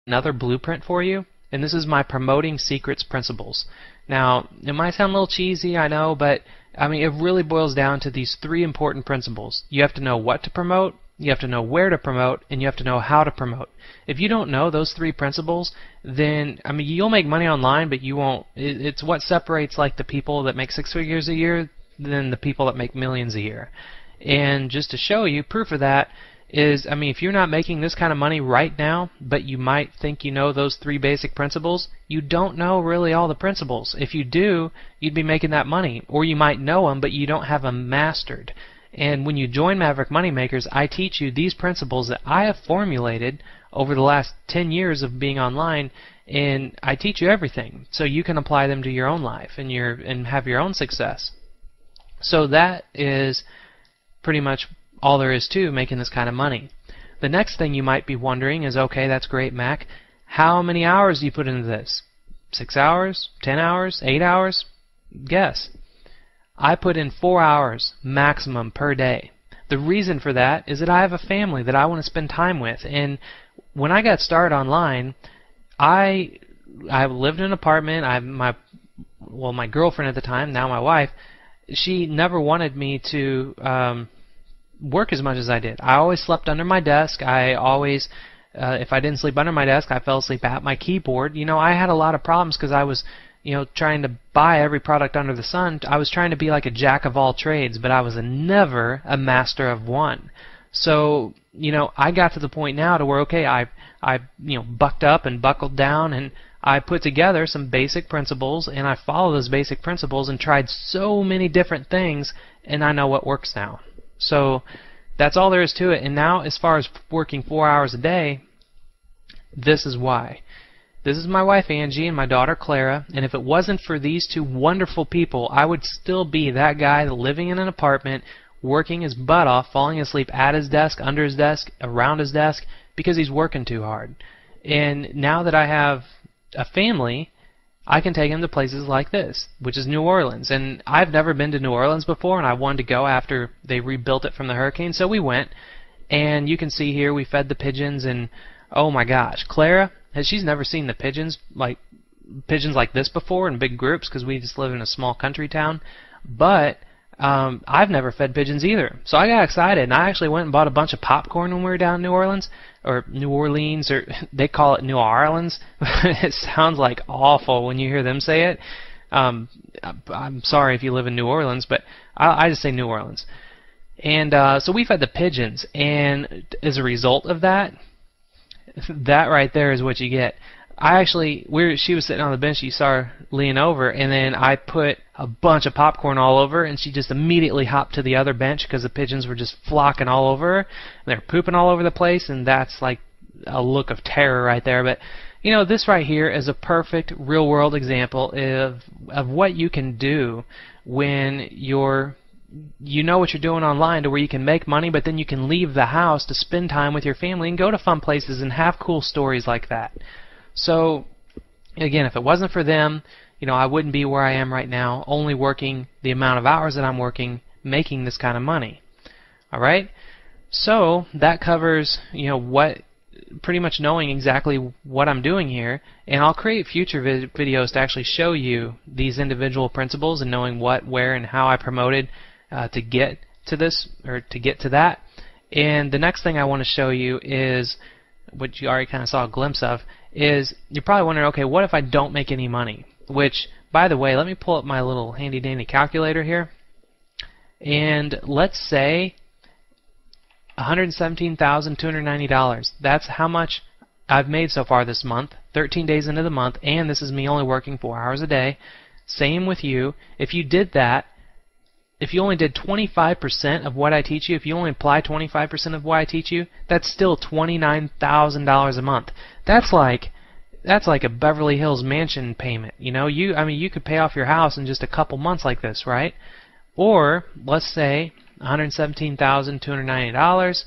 another blueprint for you, and this is my promoting secrets principles. Now, it might sound a little cheesy, I know, but I mean, it really boils down to these three important principles. You have to know what to promote, you have to know where to promote, and you have to know how to promote. If you don't know those three principles, then I mean, you'll make money online, but you won't. It's what separates like the people that make 6 figures a year than the people that make millions a year. And just to show you proof of that is, I mean, if you're not making this kind of money right now, but you might think you know those three basic principles, you don't know really all the principles. If you do, you'd be making that money. Or you might know them, but you don't have them mastered. And when you join Maverick Money Makers, I teach you these principles that I have formulated over the last 10 years of being online, and I teach you everything so you can apply them to your own life and have your own success. So that is pretty much all there is to making this kind of money. The next thing you might be wondering is, okay, that's great, Mac. How many hours do you put into this? 6 hours? 10 hours? 8 hours? Guess. I put in 4 hours maximum per day. The reason for that is that I have a family that I want to spend time with. And when I got started online, I lived in an apartment. My girlfriend at the time, now my wife, she never wanted me to work as much as I did. I always slept under my desk. I always, if I didn't sleep under my desk, I fell asleep at my keyboard. You know, I had a lot of problems because I was, trying to buy every product under the sun. I was trying to be like a jack of all trades, but I was never a master of one. So, I got to the point now to where, okay, I bucked up and buckled down, and I put together some basic principles, and I follow those basic principles and tried so many different things, and I know what works now. So that's all there is to it. And now, as far as working 4 hours a day, this is why. This is my wife Angie and my daughter Clara, and if it wasn't for these two wonderful people, I would still be that guy living in an apartment, working his butt off, falling asleep at his desk, under his desk, around his desk, because he's working too hard. And now that I have a family, I can take him to places like this, which is New Orleans. And I've never been to New Orleans before, and I wanted to go after they rebuilt it from the hurricane, so we went. And you can see here we fed the pigeons, and oh my gosh, Clara, she's never seen the pigeons like this before in big groups because we just live in a small country town. But I've never fed pigeons either. So I got excited, and I actually went and bought a bunch of popcorn when we were down in New Orleans, or New Orleans, or they call it New Orleans. It sounds like awful when you hear them say it. I'm sorry if you live in New Orleans, but I just say New Orleans. And so we fed the pigeons, and as a result of that, that right there is what you get. She was sitting on the bench, she saw her lean over, and then I put a bunch of popcorn all over, and she just immediately hopped to the other bench because the pigeons were just flocking all over her, and they're pooping all over the place, and that's like a look of terror right there. But this right here is a perfect real-world example of what you can do when you know what you're doing online, to where you can make money, but then you can leave the house to spend time with your family and go to fun places and have cool stories like that. So, again, if it wasn't for them, I wouldn't be where I am right now, only working the amount of hours that I'm working, making this kind of money. Alright? So, that covers, pretty much knowing exactly what I'm doing here, and I'll create future videos to actually show you these individual principles and knowing what, where, and how I promoted to get to this, or to get to that. And the next thing I want to show you is, what you already kind of saw a glimpse of, is you're probably wondering, okay, what if I don't make any money? Which, by the way, let me pull up my little handy dandy calculator here, and let's say $117,290. That's how much I've made so far this month, 13 days into the month, and this is me only working 4 hours a day. Same with you. If you did that, if you only did 25% of what I teach you, if you only apply 25% of what I teach you, that's still $29,000 a month. That's like a Beverly Hills mansion payment. You could pay off your house in just a couple months like this, right? Or let's say $117,290,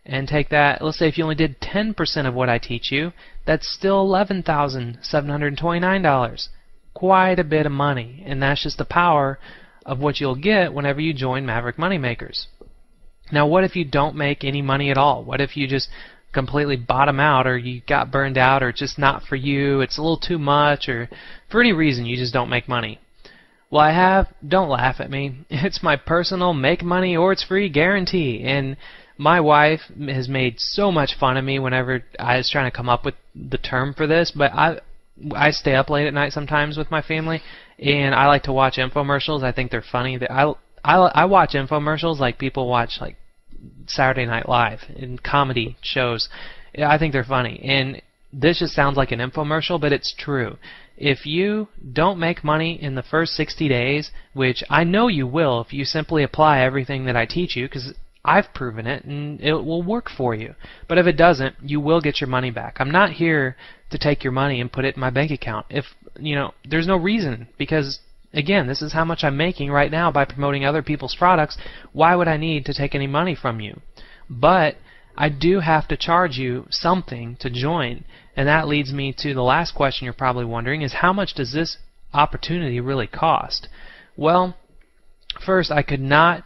and take that. Let's say if you only did 10% of what I teach you, that's still $11,729. Quite a bit of money, and that's just the power of what you'll get whenever you join Maverick Money Makers. Now, what if you don't make any money at all? What if you just completely bottom out, or you got burned out, or it's just not for you, it's a little too much, or for any reason you just don't make money. Well, I have, don't laugh at me, it's my personal make money or it's free guarantee. And my wife has made so much fun of me whenever I was trying to come up with the term for this, but I stay up late at night sometimes with my family, and I like to watch infomercials. I think they're funny. I watch infomercials like people watch like Saturday Night Live and comedy shows. I think they're funny, and this just sounds like an infomercial, but it's true. If you don't make money in the first 60 days, which I know you will if you simply apply everything that I teach you, because I've proven it and it will work for you. But if it doesn't, you will get your money back. I'm not here to take your money and put it in my bank account. If, there's no reason, because again, this is how much I'm making right now by promoting other people's products. Why would I need to take any money from you? But I do have to charge you something to join. And that leads me to the last question you're probably wondering is, how much does this opportunity really cost? Well, first, I could not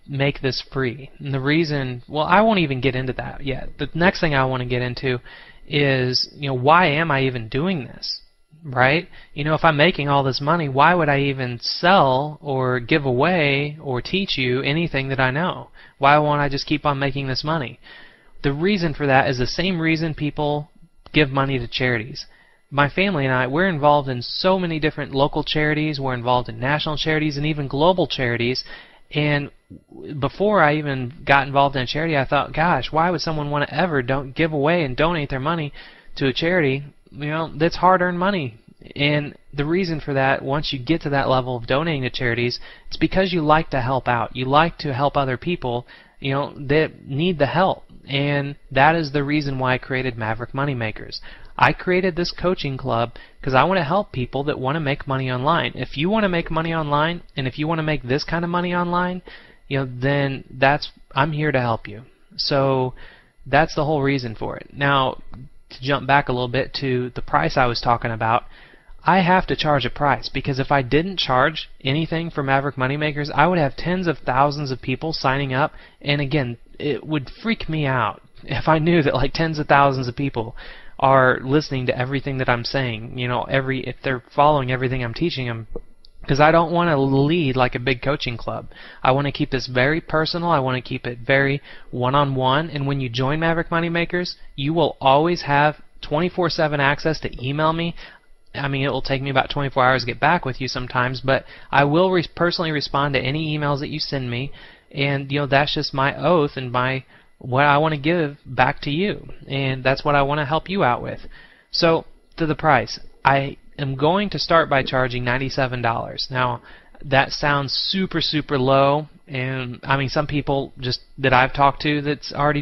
make this free. And the reason, well, I won't even get into that yet. The next thing I want to get into is, why am I even doing this? Right? If I'm making all this money, why would I even sell or give away or teach you anything that I know? Why won't I just keep on making this money? The reason for that is the same reason people give money to charities. My family and I, we're involved in so many different local charities, we're involved in national charities and even global charities. And before I even got involved in a charity, I thought, gosh, why would someone want to ever give away and donate their money to a charity? That's hard-earned money. And the reason for that, once you get to that level of donating to charities, it's because you like to help out. You like to help other people, that need the help. And that is the reason why I created Maverick Money Makers. I created this coaching club because I want to help people that want to make money online. If you want to make money online, and if you want to make this kind of money online, then I'm here to help you. So that's the whole reason for it. Now, to jump back a little bit to the price I was talking about, I have to charge a price, because if I didn't charge anything for Maverick Money Makers, I would have tens of thousands of people signing up, and again, it would freak me out if I knew that like tens of thousands of people are listening to everything that I'm saying, if they're following everything I'm teaching them, because I don't want to lead like a big coaching club. I want to keep this very personal. I want to keep it very one-on-one. And when you join Maverick Money Makers, you will always have 24/7 access to email me. I mean, it will take me about 24 hours to get back with you sometimes, but I will personally respond to any emails that you send me. And that's just my oath and what I want to give back to you, and that's what I want to help you out with. So, to the price, I am going to start by charging $97. Now, that sounds super low, and I mean, some people just that I've talked to that's already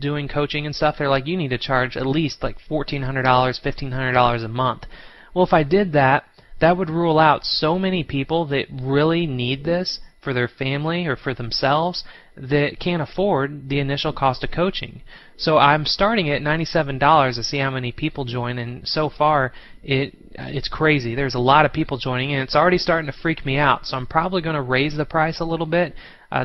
doing coaching and stuff, they're like, you need to charge at least like $1,400, $1,500 a month. Well, if I did that, that would rule out so many people that really need this for their family or for themselves that can't afford the initial cost of coaching. So I'm starting at $97 to see how many people join, and so far it's crazy. There's a lot of people joining, and it's already starting to freak me out. So I'm probably going to raise the price a little bit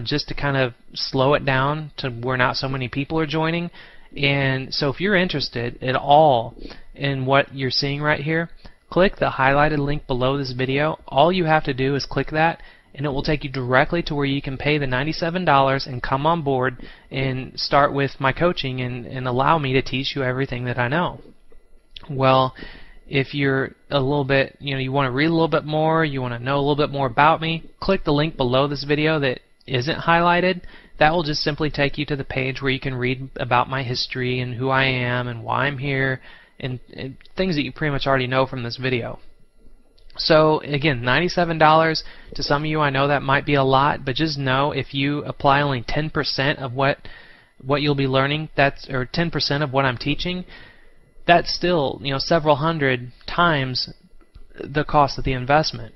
just to kind of slow it down to where not so many people are joining. And so if you're interested at all in what you're seeing right here, click the highlighted link below this video. All you have to do is click that, and it will take you directly to where you can pay the $97 and come on board and start with my coaching and allow me to teach you everything that I know. Well, if you're a little bit, you want to read a little bit more, you want to know a little bit more about me, click the link below this video that isn't highlighted. That will just simply take you to the page where you can read about my history and who I am and why I'm here and things that you pretty much already know from this video. So again, $97 to some of you, I know that might be a lot, but just know if you apply only 10% of what you'll be learning, or 10% of what I'm teaching, that's still several hundred times the cost of the investment.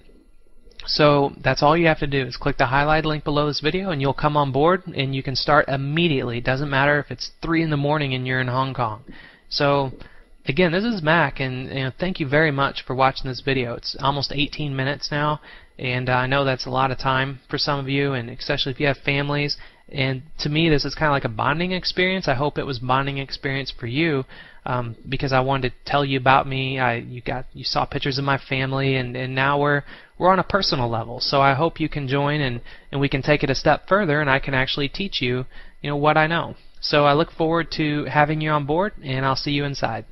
So that's all you have to do is click the highlighted link below this video, and you'll come on board and you can start immediately. It doesn't matter if it's 3 in the morning and you're in Hong Kong. So again, this is Mac, and thank you very much for watching this video. It's almost 18 minutes now, and I know that's a lot of time for some of you, and especially if you have families. And to me, this is kind of like a bonding experience. I hope it was a bonding experience for you, because I wanted to tell you about me. You saw pictures of my family, and now we're on a personal level. So I hope you can join, and we can take it a step further, and I can actually teach you, what I know. So I look forward to having you on board, and I'll see you inside.